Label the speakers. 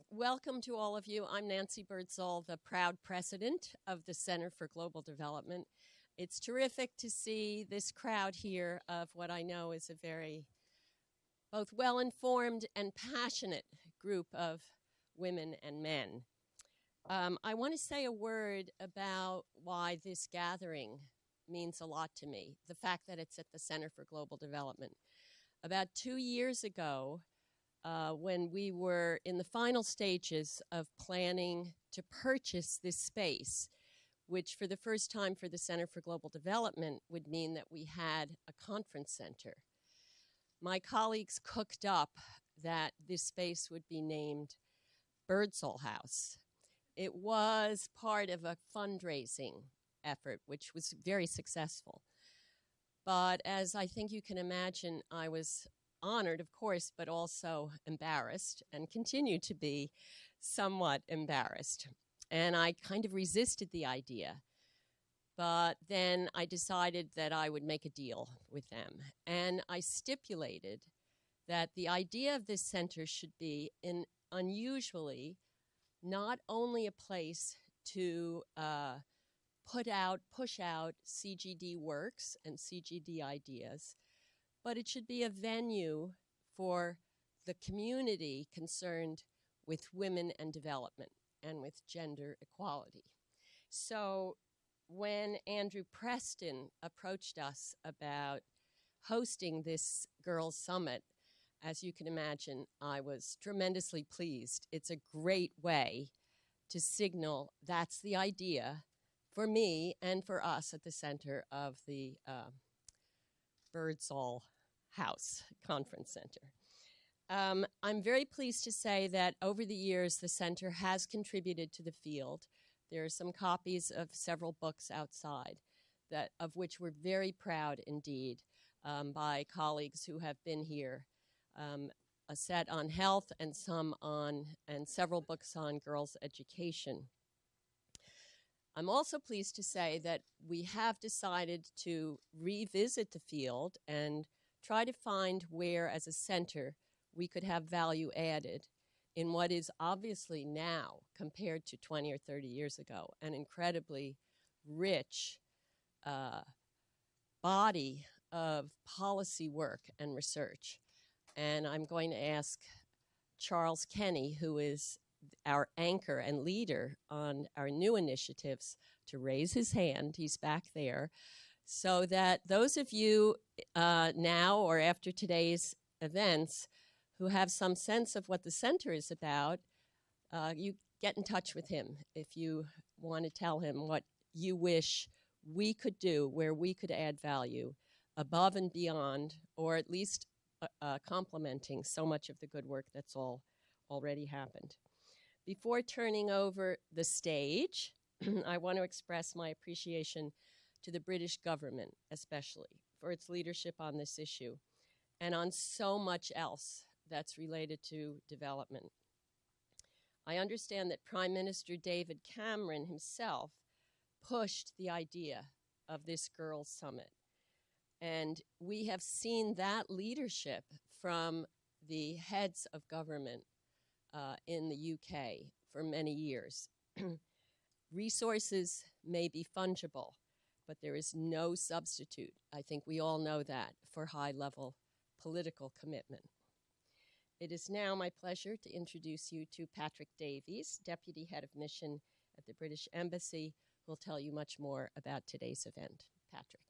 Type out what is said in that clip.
Speaker 1: Welcome to all of you. I'm Nacy Birdsall, the proud president of the Center for Global Development. It's terrific to see this crowd here of what I know is a very both well-informed and passionate group of women and men. I want to say a word about why this gathering means a lot to me, the fact that it's at the Center for Global Development. About 2 years ago, when we were in the final stages of planning to purchase this space, which for the first time for the Center for Global Development would mean that we had a conference center. My colleagues cooked up that this space would be named Birdsall House. It was part of a fundraising effort, which was very successful. But as I think you can imagine, I was honored, of course, but also embarrassed and continue to be somewhat embarrassed. And I kind of resisted the idea. But then I decided that I would make a deal with them. And I stipulated that the idea of this center should be unusually not only a place to push out CGD works and CGD ideas, but it should be a venue for the community concerned with women and development and with gender equality. So when Andrew Preston approached us about hosting this Girls Summit, as you can imagine, I was tremendously pleased. It's a great way to signal that's the idea for me and for us at the center of the Birdsall House Conference Center. I'm very pleased to say that over the years, the center has contributed to the field. There are some copies of several books outside, of which we're very proud indeed, by colleagues who have been here. A set on health and several books on girls' education. I'm also pleased to say that we have decided to revisit the field and try to find where, as a center, we could have value added in what is obviously now, compared to 20 or 30 years ago, an incredibly rich body of policy work and research. And I'm going to ask Charles Kenny, who is our anchor and leader on our new initiatives, to raise his hand. He's back there, so that those of you now or after today's events who have some sense of what the center is about, you get in touch with him if you want to tell him what you wish we could do, where we could add value above and beyond, or at least complementing so much of the good work that's already happened. Before turning over the stage, I want to express my appreciation to the British government, especially, for its leadership on this issue and on so much else that's related to development. I understand that Prime Minister David Cameron himself pushed the idea of this Girls' Summit. And we have seen that leadership from the heads of government in the UK for many years. Resources may be fungible, but there is no substitute, I think we all know that, for high-level political commitment. It is now my pleasure to introduce you to Patrick Davies, Deputy Head of Mission at the British Embassy, who will tell you much more about today's event. Patrick.